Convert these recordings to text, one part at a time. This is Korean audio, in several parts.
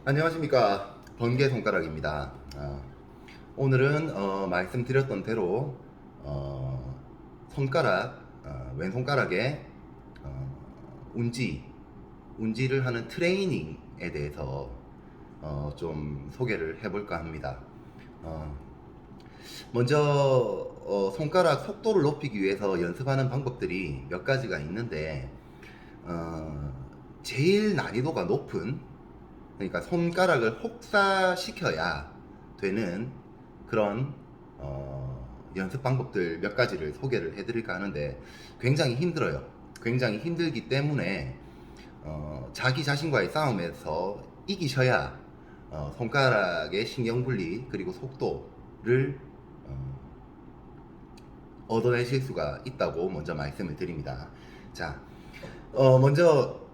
안녕하십니까, 번개 손가락입니다. 오늘은 말씀드렸던 대로 손가락, 왼손가락의 운지를 하는 트레이닝에 대해서 좀 소개를 해볼까 합니다. 어, 먼저 손가락 속도를 높이기 위해서 연습하는 방법들이 몇 가지가 있는데, 어, 제일 난이도가 높은, 그러니까 손가락을 혹사시켜야 되는 그런 연습 방법들 몇 가지를 소개를 해드릴까 하는데, 굉장히 힘들어요. 굉장히 힘들기 때문에 자기 자신과의 싸움에서 이기셔야 손가락의 신경분리 그리고 속도를 얻어내실 수가 있다고 먼저 말씀을 드립니다. 자, 먼저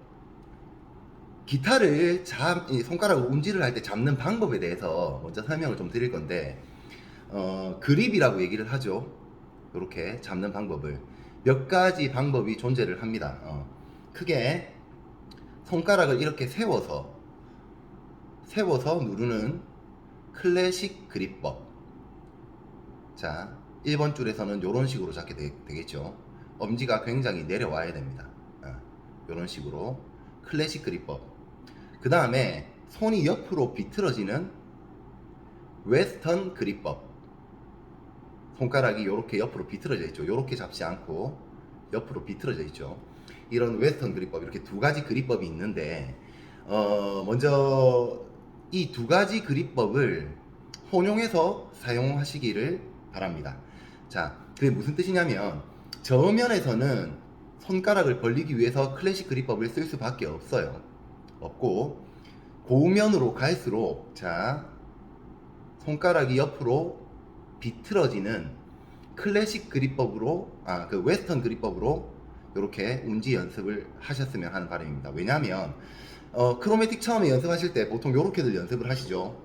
기타를 이 손가락으로 운지를 할 때 잡는 방법에 대해서 먼저 설명을 좀 드릴 건데, 그립이라고 얘기를 하죠. 이렇게 잡는 방법을 몇 가지 방법이 존재를 합니다. 크게 손가락을 이렇게 세워서 누르는 클래식 그립법. 자, 1번 줄에서는 이런 식으로 잡게 되겠죠. 엄지가 굉장히 내려와야 됩니다. 이런 식으로 클래식 그립법. 그 다음에 손이 옆으로 비틀어지는 웨스턴 그립법. 손가락이 이렇게 옆으로 비틀어져 있죠. 이렇게 잡지 않고 옆으로 비틀어져 있죠. 이런 웨스턴 그립법, 이렇게 두 가지 그립법이 있는데, 먼저 이 두 가지 그립법을 혼용해서 사용하시기를 바랍니다. 자, 그게 무슨 뜻이냐면, 저면에서는 손가락을 벌리기 위해서 클래식 그립법을 쓸 수밖에 없고, 고면으로 갈수록, 자, 손가락이 옆으로 비틀어지는 클래식 그립법으로, 그 웨스턴 그립법으로 이렇게 운지 연습을 하셨으면 하는 바람입니다. 왜냐하면 크로매틱 처음에 연습하실 때 보통 이렇게들 연습을 하시죠.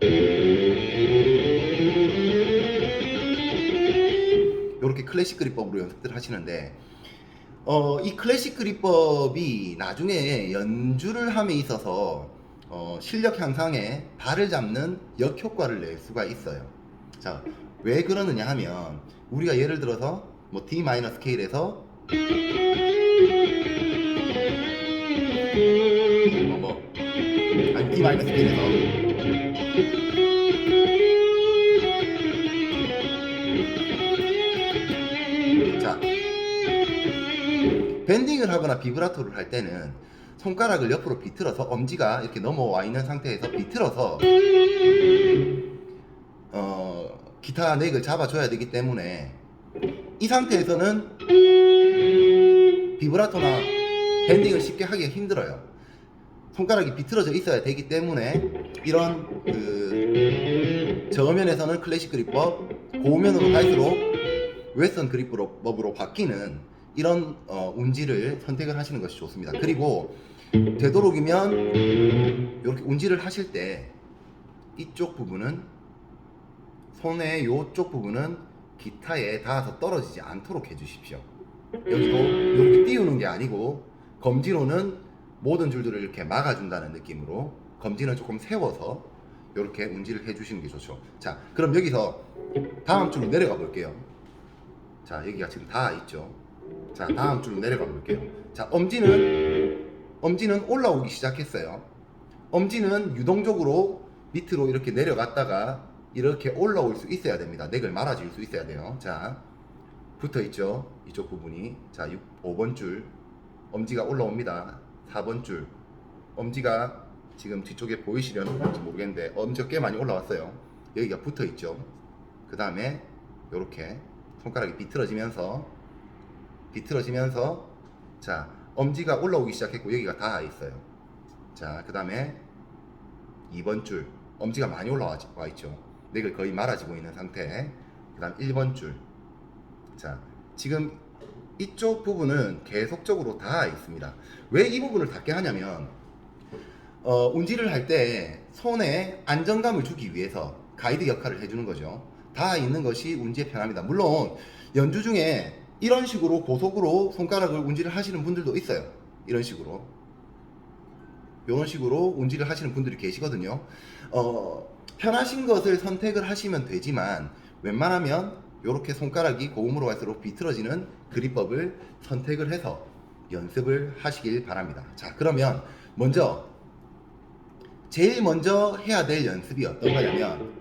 이렇게 클래식 그립법으로 연습들 하시는데, 이 클래식 그립법이 나중에 연주를 함에 있어서 실력 향상에 발을 잡는 역효과를 낼 수가 있어요. 자, 왜 그러느냐 하면, 우리가 예를 들어서 뭐 D 마이너 스케일에서 아니 D 마이너 스케일에서 자, 밴딩을 하거나 비브라토를 할 때는 손가락을 옆으로 비틀어서, 엄지가 이렇게 넘어와 있는 상태에서 비틀어서 기타 넥을 잡아줘야 되기 때문에, 이 상태에서는 비브라토나 밴딩을 쉽게 하기가 힘들어요. 손가락이 비틀어져 있어야 되기 때문에, 이런 저면에서는 클래식 그립법, 고면으로 갈수록 웨스턴 그립법으로 바뀌는 이런 운지를 선택을 하시는 것이 좋습니다. 그리고 되도록이면 이렇게 운지를 하실 때 이쪽 부분은, 손의 이쪽 부분은 기타에 닿아서 떨어지지 않도록 해주십시오. 여기도 이렇게 띄우는 게 아니고, 검지로는 모든 줄들을 이렇게 막아준다는 느낌으로 검지는 조금 세워서 이렇게 운지를 해주시는 게 좋죠. 자, 그럼 여기서 다음 줄로 내려가 볼게요. 자, 여기가 지금 닿아 있죠. 자, 다음 줄로 내려가 볼게요. 자, 엄지는 올라오기 시작했어요. 엄지는 유동적으로 밑으로 이렇게 내려갔다가 이렇게 올라올 수 있어야 됩니다. 넥을 말아줄 수 있어야 돼요. 자, 붙어 있죠, 이쪽 부분이. 자, 5번 줄 엄지가 올라옵니다. 4번 줄 엄지가 지금 뒤쪽에 보이시려는지 모르겠는데 엄지가 꽤 많이 올라왔어요. 여기가 붙어 있죠. 그 다음에 이렇게 손가락이 비틀어지면서 자, 엄지가 올라오기 시작했고 여기가 닿아 있어요. 자, 그 다음에 2번 줄 엄지가 많이 올라와 있죠. 넥을 거의 말아지고 있는 상태. 그 다음 1번 줄. 자, 지금 이쪽 부분은 계속적으로 닿아 있습니다. 왜 이 부분을 닿게 하냐면, 운지를 할 때 손에 안정감을 주기 위해서 가이드 역할을 해주는 거죠. 닿아 있는 것이 운지에 편합니다. 물론 연주 중에 이런 식으로 고속으로 손가락을 운지를 하시는 분들도 있어요. 이런 식으로 이런 식으로 운지를 하시는 분들이 계시거든요. 편하신 것을 선택을 하시면 되지만 웬만하면 이렇게 손가락이 고음으로 갈수록 비틀어지는 그립법을 선택을 해서 연습을 하시길 바랍니다. 자, 그러면 제일 먼저 해야 될 연습이 어떤 거냐면,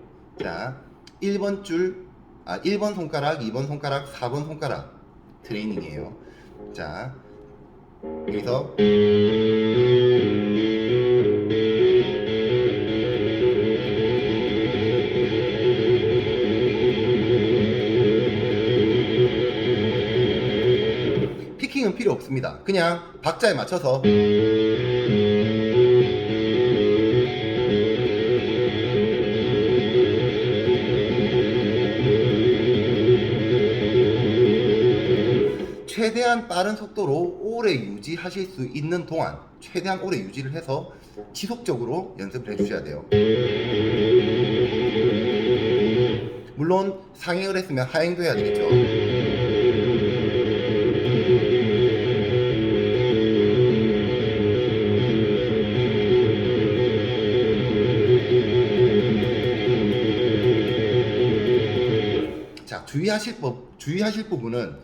자, 1번 줄, 1번 손가락, 2번 손가락, 4번 손가락 트레이닝이에요. 자, 여기서 피킹은 필요 없습니다. 그냥 박자에 맞춰서 최대한 빠른 속도로 오래 유지하실 수 있는 동안 최대한 오래 유지를 해서 지속적으로 연습을 해주셔야 돼요. 물론 상행을 했으면 하행도 해야 되겠죠. 자, 주의하실 부분은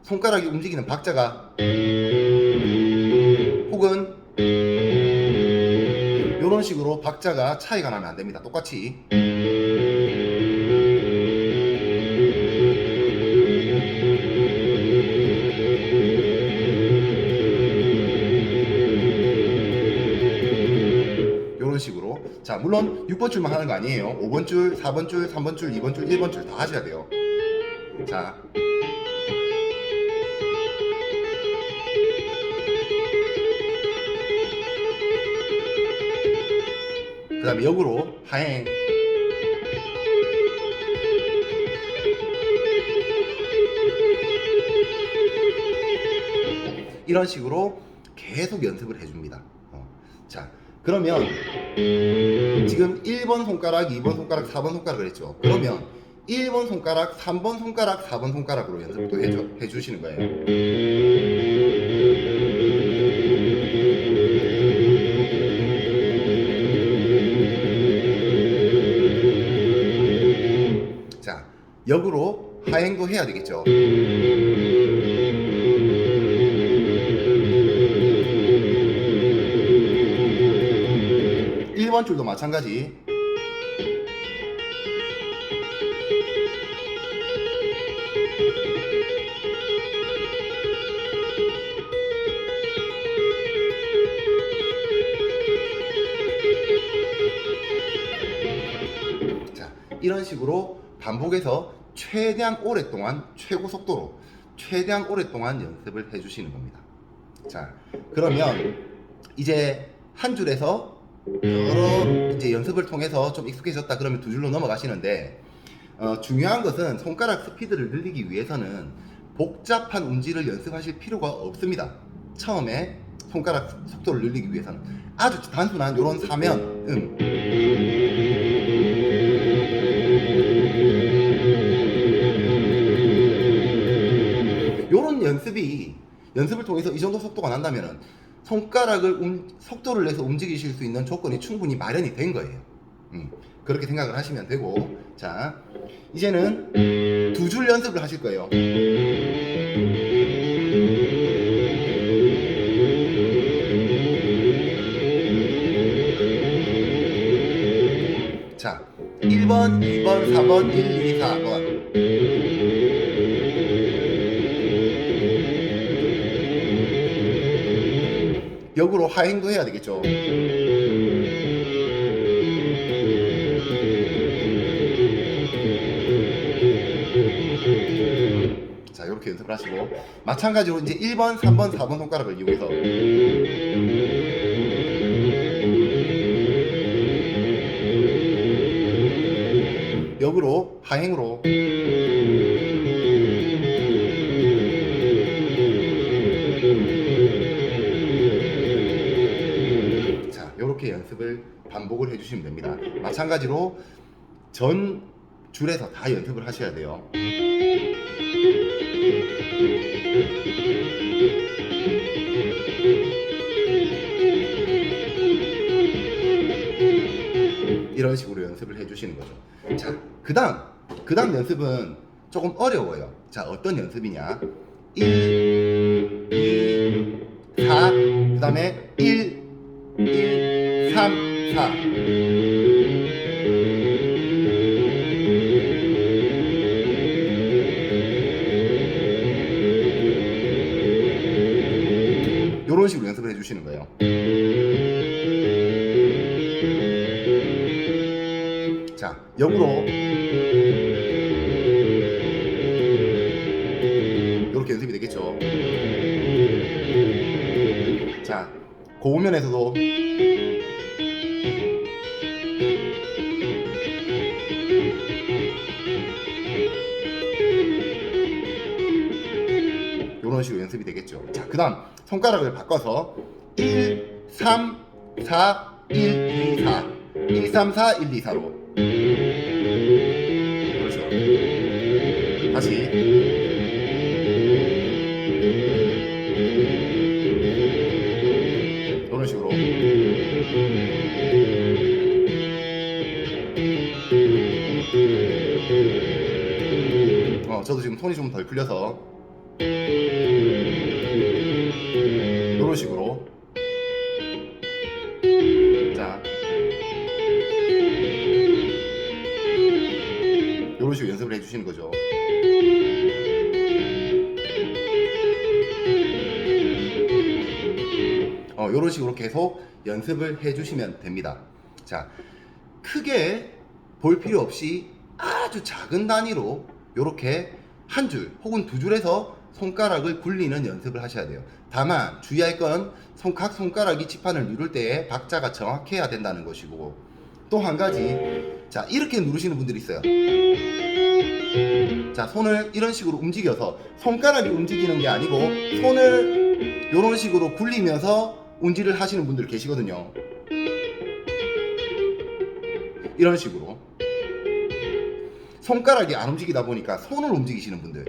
손가락이 움직이는 박자가 혹은 이런 식으로 박자가 차이가 나면 안 됩니다. 똑같이 이런 식으로. 자, 물론 6번 줄만 하는 거 아니에요. 5번 줄, 4번 줄, 3번 줄, 2번 줄, 1번 줄 다 하셔야 돼요. 자, 그 다음에 역으로 하행, 이런 식으로 계속 연습을 해줍니다. 자, 그러면 지금 1번 손가락, 2번 손가락, 4번 손가락을 했죠. 그러면 1번 손가락, 3번 손가락, 4번 손가락으로 연습을 또 해주시는 거예요. 자, 역으로 하행도 해야 되겠죠. 1번 줄도 마찬가지. 자, 이런 식으로 반복해서 최대한 오랫동안 최고 속도로 최대한 오랫동안 연습을 해주시는 겁니다. 자, 그러면 이제 한 줄에서 여러 이제 연습을 통해서 좀 익숙해졌다 그러면 두 줄로 넘어가시는데, 중요한 것은 손가락 스피드를 늘리기 위해서는 복잡한 운지를 연습하실 필요가 없습니다. 처음에 손가락 속도를 늘리기 위해서는 아주 단순한 이런 사면 요런 연습을 통해서 이 정도 속도가 난다면은 손가락을 속도를 내서 움직이실 수 있는 조건이 충분히 마련이 된 거예요. 그렇게 생각을 하시면 되고, 자, 이제는 두 줄 연습을 하실 거예요. 자, 1번, 2번, 4번, 1, 2, 4번. 역으로 하행도 해야 되겠죠. 자, 이렇게 연습을 하시고, 마찬가지로 이제 1번, 3번, 4번 손가락을 이용해서 역으로 하행으로 이렇게 연습을 반복을 해주시면 됩니다. 마찬가지로 전 줄에서 다 연습을 하셔야 돼요. 이런 식으로 연습을 해주시는 거죠. 자, 그 다음 연습은 조금 어려워요. 자, 어떤 연습이냐? 1, 2, 4, 그 다음에 1, 3, 4. 이런 식으로 연습을 해주시는 거예요. 자, 역으로 이렇게 연습이 되겠죠. 자, 고음면에서도 이런 식으로 연습이 되겠죠. 자, 그 다음 손가락을 바꿔서 1, 3, 4, 1, 2, 4 1, 3, 4, 1, 2, 4로 그렇죠. 다시 이런 식으로 저도 지금 톤이 좀 덜 풀려서 이런 식으로 자 이런 식으로 연습을 해주시는 거죠. 이런 식으로 계속 연습을 해주시면 됩니다. 자, 크게 볼 필요 없이 아주 작은 단위로 이렇게 한 줄 혹은 두 줄에서 손가락을 굴리는 연습을 하셔야 돼요. 다만 주의할 건 각 손가락이 지판을 누를 때에 박자가 정확해야 된다는 것이고, 또 한 가지, 자, 이렇게 누르시는 분들이 있어요. 자, 손을 이런 식으로 움직여서 손가락이 움직이는 게 아니고 손을 이런 식으로 굴리면서 운지를 하시는 분들 계시거든요. 이런 식으로 손가락이 안 움직이다 보니까 손을 움직이시는 분들,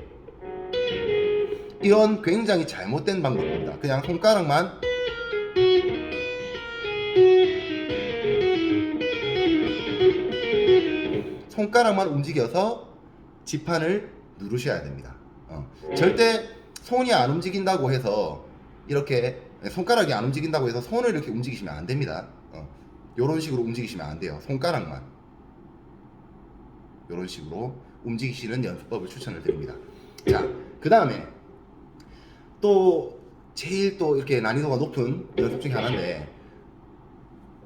이건 굉장히 잘못된 방법입니다. 그냥 손가락만 움직여서 지판을 누르셔야 됩니다. 절대 손이 안 움직인다고 해서 이렇게 손가락이 안 움직인다고 해서 손을 이렇게 움직이시면 안 됩니다. 이런 식으로 움직이시면 안 돼요. 손가락만 이런 식으로 움직이시는 연습법을 추천을 드립니다. 자, 그 다음에 또 제일 또 이렇게 난이도가 높은 연습 중에 하나인데,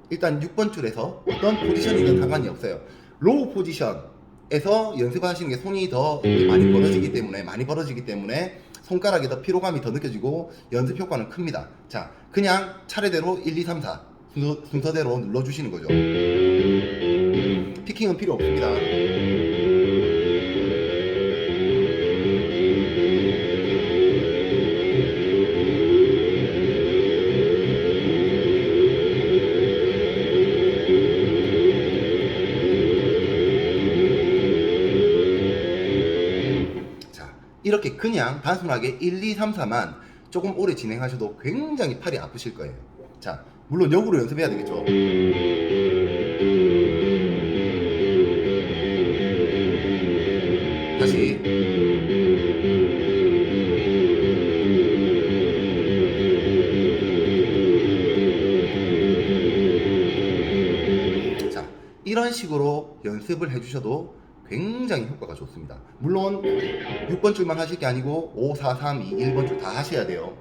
일단 6번 줄에서 어떤 포지션이든 상관이 없어요. 로우 포지션에서 연습을 하시는 게 손이 더 많이 벌어지기 때문에 손가락에 더 피로감이 더 느껴지고 연습 효과는 큽니다. 자, 그냥 차례대로 1, 2, 3, 4 순서대로 눌러주시는 거죠. 피킹은 필요 없습니다. 이렇게 그냥 단순하게 1, 2, 3, 4만 조금 오래 진행하셔도 굉장히 팔이 아프실 거예요. 자, 물론 역으로 연습해야 되겠죠. 다시 자, 이런 식으로 연습을 해주셔도 굉장히 효과가 좋습니다. 물론 6번 줄만 하실 게 아니고 5, 4, 3, 2, 1번 줄 다 하셔야 돼요.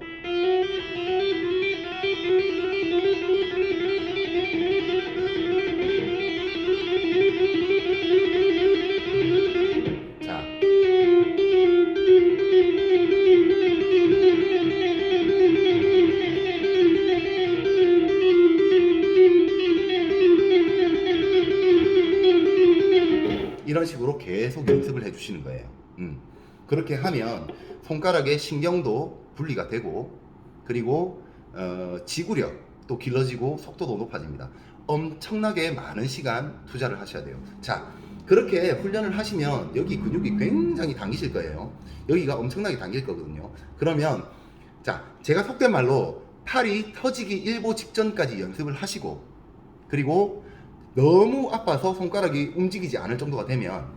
자, 이런 식으로 계속 연습을 해주시는 거예요. 그렇게 하면 손가락의 신경도 분리가 되고, 그리고 지구력도 길러지고 속도도 높아집니다. 엄청나게 많은 시간 투자를 하셔야 돼요. 자, 그렇게 훈련을 하시면 여기 근육이 굉장히 당기실 거예요. 여기가 엄청나게 당길 거거든요. 그러면 자, 제가 속된 말로 팔이 터지기 일보 직전까지 연습을 하시고, 그리고 너무 아파서 손가락이 움직이지 않을 정도가 되면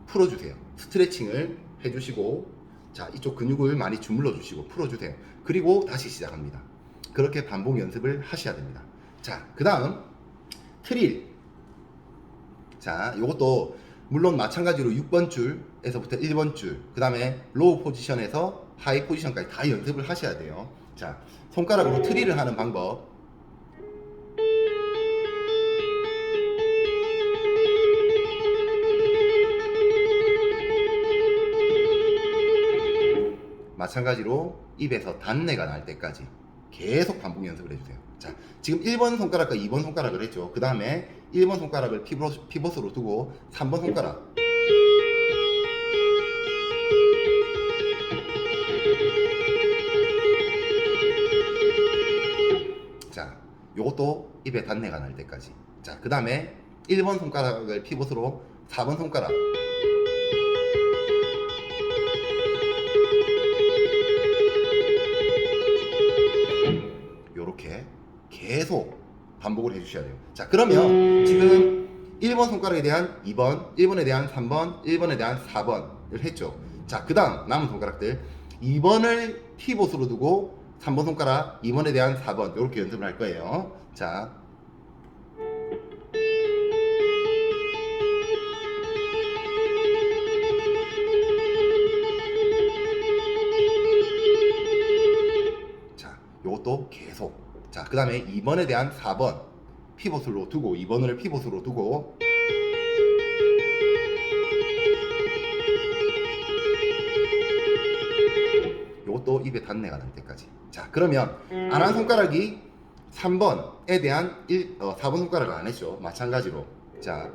풀어주세요. 스트레칭을 해주시고, 자, 이쪽 근육을 많이 주물러 주시고 풀어주세요. 그리고 다시 시작합니다. 그렇게 반복 연습을 하셔야 됩니다. 자, 그 다음 트릴. 자, 이것도 물론 마찬가지로 6번 줄에서부터 1번 줄, 그 다음에 로우 포지션에서 하이 포지션까지 다 연습을 하셔야 돼요. 자, 손가락으로 트릴을 하는 방법. 마찬가지로 입에서 단내가 날 때까지 계속 반복 연습을 해주세요. 자, 지금 1번 손가락과 2번 손가락을 했죠. 그 다음에 1번 손가락을 피벗으로 두고 3번 손가락, 자, 요것도 입에 단내가 날 때까지. 자, 그 다음에 1번 손가락을 피벗으로 4번 손가락, 요렇게 계속 반복을 해주셔야 돼요. 자, 그러면 지금 1번 손가락에 대한 2번, 1번에 대한 3번, 1번에 대한 4번을 했죠. 자, 그 다음 남은 손가락들 2번을 T봇으로 두고 3번 손가락, 2번에 대한 4번 이렇게 연습을 할 거예요. 자, 요것도 계속. 자, 그 다음에 2번에 대한 4번 피벗으로 두고 2번을 피벗으로 두고, 요것도 입에 단내가 날 때까지. 자, 그러면 안 한 손가락이 3번에 대한 4번 손가락을 안 했죠. 마찬가지로. 자,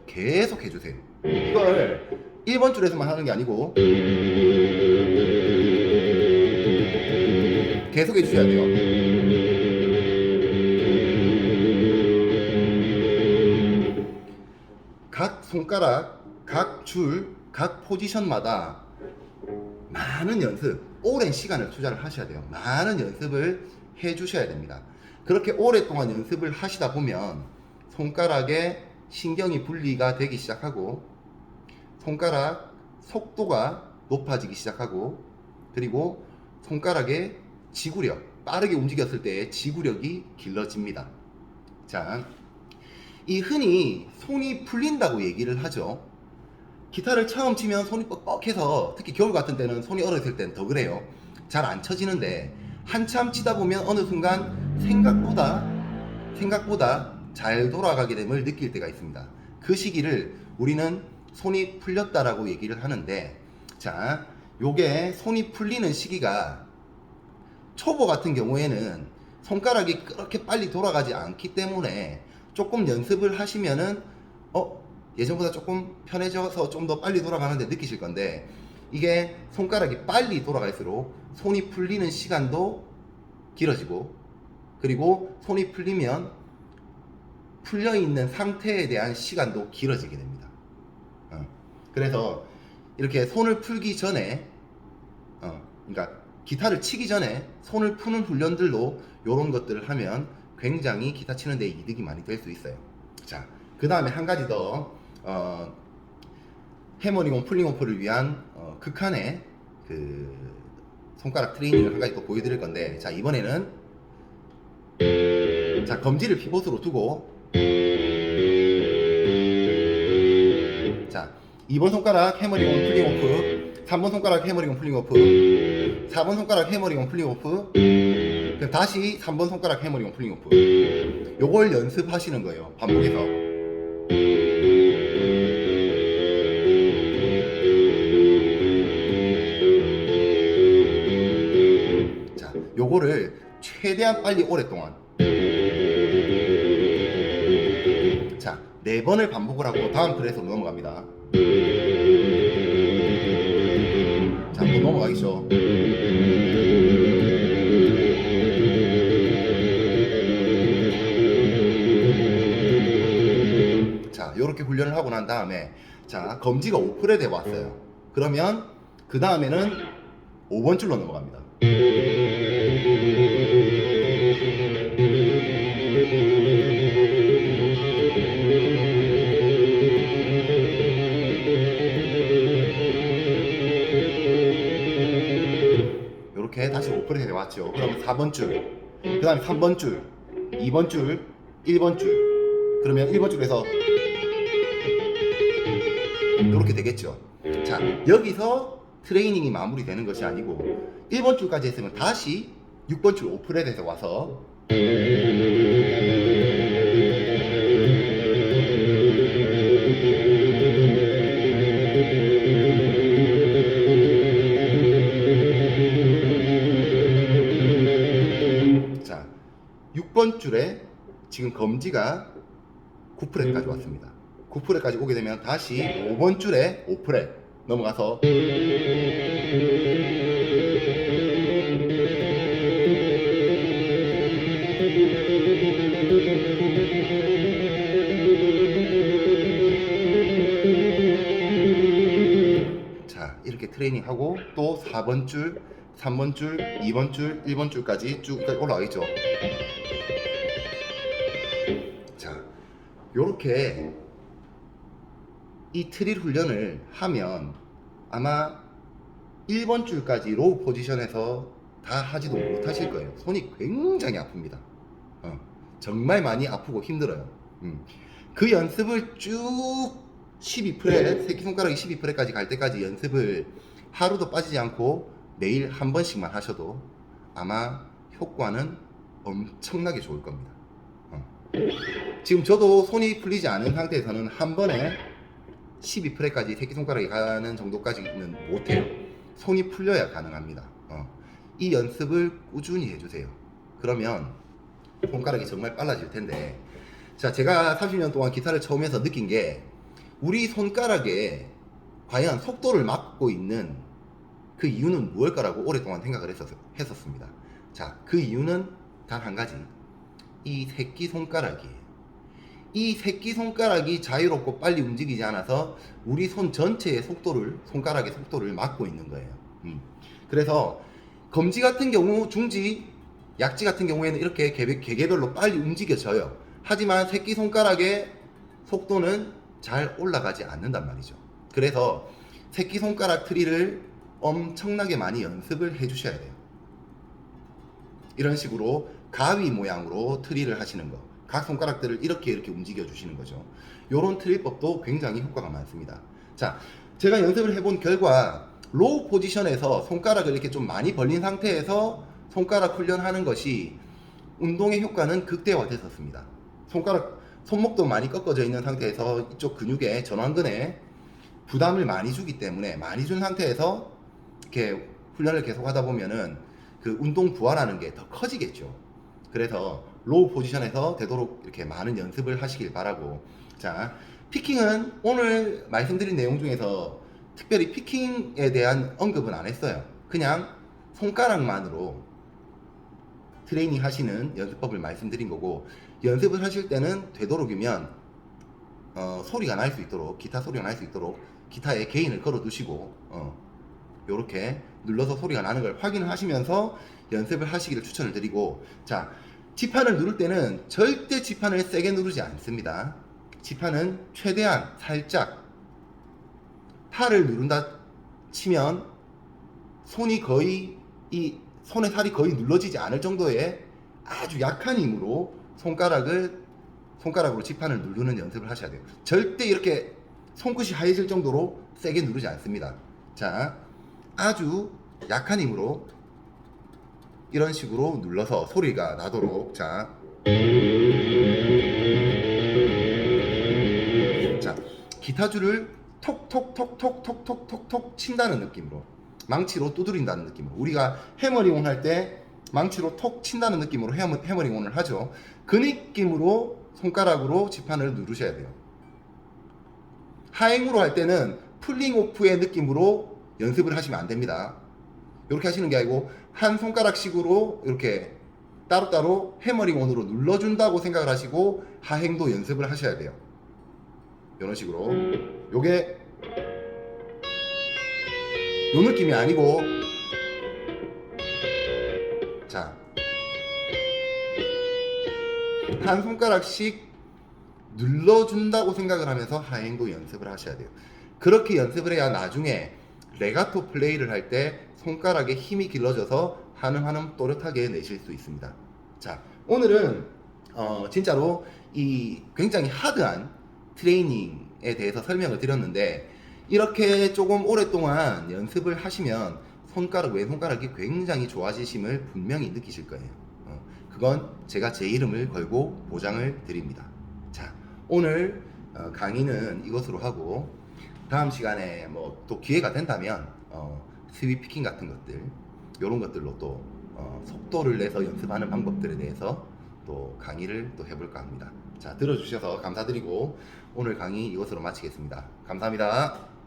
계속 해주세요. 이걸 1번 줄에서만 하는 게 아니고 계속 해주셔야 돼요. 각 손가락, 각 줄, 각 포지션마다 많은 연습, 오랜 시간을 투자를 하셔야 돼요. 많은 연습을 해주셔야 됩니다. 그렇게 오랫동안 연습을 하시다 보면 손가락에 신경이 분리가 되기 시작하고 손가락 속도가 높아지기 시작하고, 그리고 손가락의 지구력, 빠르게 움직였을 때의 지구력이 길러집니다. 자, 이 흔히 손이 풀린다고 얘기를 하죠. 기타를 처음 치면 손이 뻑뻑해서, 특히 겨울 같은 때는, 손이 얼었을 때는 더 그래요. 잘 안 쳐지는데 한참 치다 보면 어느 순간 생각보다 잘 돌아가게 됨을 느낄 때가 있습니다. 그 시기를 우리는 손이 풀렸다라고 얘기를 하는데, 자, 요게 손이 풀리는 시기가 초보 같은 경우에는 손가락이 그렇게 빨리 돌아가지 않기 때문에 조금 연습을 하시면은 예전보다 조금 편해져서 좀 더 빨리 돌아가는데 느끼실 건데, 이게 손가락이 빨리 돌아갈수록 손이 풀리는 시간도 길어지고, 그리고 손이 풀리면 풀려있는 상태에 대한 시간도 길어지게 됩니다. 그래서 이렇게 손을 풀기 전에, 그러니까 기타를 치기 전에 손을 푸는 훈련들로 이런 것들을 하면 굉장히 기타 치는 데 이득이 많이 될 수 있어요. 자, 그 다음에 한 가지 더 해머링온 풀링오프를 위한 극한의 그 손가락 트레이닝을 한 가지 또 보여드릴 건데, 자, 이번에는 자, 검지를 피봇으로 두고, 자, 2번 손가락 해머링온 풀링오프, 3번 손가락 해머링온 풀링오프, 4번 손가락 해머링온 풀링오프, 그럼 다시 3번 손가락 해머링온 풀링오프. 요걸 연습하시는 거예요, 반복해서. 자, 요거를 최대한 빨리 오랫동안, 자, 4번을 반복을 하고 다음 프레스로 넘어갑니다. 자, 한번 넘어가시죠. 자, 요렇게 훈련을 하고 난 다음에, 자, 검지가 오프레드에 왔어요. 그러면 그 다음에는 5번 줄로 넘어갑니다. 이렇게 다시 오프렛에 왔죠. 그럼 4번 줄, 그 다음에 3번 줄, 2번 줄, 1번 줄. 그러면 1번 줄에서 이렇게 되겠죠. 자, 여기서 트레이닝이 마무리되는 것이 아니고 1번 줄까지 했으면 다시 6번 줄 오프렛에서 와서 자, 6번 줄에 지금 검지가 9프렛까지 왔습니다. 9프렛까지 오게 되면 다시 5번 줄에 5프렛 넘어가서 자, 이렇게 트레이닝하고 또 4번 줄, 3번 줄, 2번 줄, 1번 줄까지 쭉 올라가겠죠. 자, 요렇게 이 트릴 훈련을 하면 아마 1번 줄까지 로우 포지션에서 다 하지도 못하실 거예요. 손이 굉장히 아픕니다. 정말 많이 아프고 힘들어요. 그 연습을 쭉 12프렛, 새끼손가락이 12프렛까지 갈 때까지 연습을 하루도 빠지지 않고 매일 한 번씩만 하셔도 아마 효과는 엄청나게 좋을 겁니다. 지금 저도 손이 풀리지 않은 상태에서는 한 번에 12프렛까지 새끼손가락이 가는 정도까지는 못해요. 손이 풀려야 가능합니다. 이 연습을 꾸준히 해주세요. 그러면 손가락이 정말 빨라질 텐데, 자, 제가 30년 동안 기타를 처음 해서 느낀 게 우리 손가락에 과연 속도를 막고 있는 그 이유는 무엇일까라고 오랫동안 생각을 했었습니다. 자, 그 이유는 단 한 가지, 이 새끼손가락이에요. 이 새끼손가락이 자유롭고 빨리 움직이지 않아서 우리 손 전체의 속도를, 손가락의 속도를 막고 있는 거예요. 그래서 검지 같은 경우, 중지, 약지 같은 경우에는 이렇게 개개별로 빨리 움직여져요. 하지만 새끼손가락의 속도는 잘 올라가지 않는단 말이죠. 그래서 새끼손가락 트리를 엄청나게 많이 연습을 해 주셔야 돼요. 이런 식으로 가위 모양으로 트리를 하시는 거, 각 손가락들을 이렇게 움직여 주시는 거죠. 요런 트리법도 굉장히 효과가 많습니다. 자, 제가 연습을 해본 결과 로우 포지션에서 손가락을 이렇게 좀 많이 벌린 상태에서 손가락 훈련하는 것이 운동의 효과는 극대화됐었습니다. 손목도 많이 꺾어져 있는 상태에서 이쪽 근육에, 전완근에 부담을 많이 주기 때문에, 많이 준 상태에서 이렇게 훈련을 계속 하다 보면은 그 운동 부하라는 게 더 커지겠죠. 그래서 로우 포지션에서 되도록 이렇게 많은 연습을 하시길 바라고. 자, 피킹은 오늘 말씀드린 내용 중에서 특별히 피킹에 대한 언급은 안 했어요. 그냥 손가락만으로 트레이닝 하시는 연습법을 말씀드린 거고, 연습을 하실 때는 되도록이면 소리가 날 수 있도록, 기타 소리가 날 수 있도록 기타에 게인을 걸어 두시고 요렇게 눌러서 소리가 나는 걸 확인을 하시면서 연습을 하시기를 추천을 드리고, 자, 지판을 누를 때는 절대 지판을 세게 누르지 않습니다. 지판은 최대한 살짝, 팔을 누른다 치면 손이 거의, 이 손의 살이 거의 눌러지지 않을 정도의 아주 약한 힘으로 손가락으로 지판을 누르는 연습을 하셔야 돼요. 절대 이렇게 손끝이 하얘질 정도로 세게 누르지 않습니다. 자, 아주 약한 힘으로 이런 식으로 눌러서 소리가 나도록. 자, 기타줄을 톡톡톡톡톡톡톡톡 친다는 느낌으로, 망치로 두드린다는 느낌으로, 우리가 해머링 온 할 때 망치로 톡 친다는 느낌으로 해머링 온을 하죠. 그 느낌으로 손가락으로 지판을 누르셔야 돼요. 하행으로 할 때는 풀링 오프의 느낌으로 연습을 하시면 안 됩니다. 이렇게 하시는 게 아니고 한 손가락씩으로 이렇게 따로따로 해머링 온으로 눌러준다고 생각을 하시고 하행도 연습을 하셔야 돼요. 이런 식으로. 요게 요 느낌이 아니고 한 손가락씩 눌러준다고 생각을 하면서 하행도 연습을 하셔야 돼요. 그렇게 연습을 해야 나중에 레가토 플레이를 할 때 손가락에 힘이 길러져서 한음 한음 또렷하게 내실 수 있습니다. 자, 오늘은 진짜로 이 굉장히 하드한 트레이닝에 대해서 설명을 드렸는데, 이렇게 조금 오랫동안 연습을 하시면 왼손가락이 굉장히 좋아지심을 분명히 느끼실 거예요. 그건 제가 제 이름을 걸고 보장을 드립니다. 자, 오늘 강의는 이것으로 하고, 다음 시간에 뭐 또 기회가 된다면 스윗 피킹 같은 것들, 이런 것들로 또 속도를 내서 연습하는 방법들에 대해서 또 강의를 또 해볼까 합니다. 자, 들어주셔서 감사드리고 오늘 강의 이것으로 마치겠습니다. 감사합니다.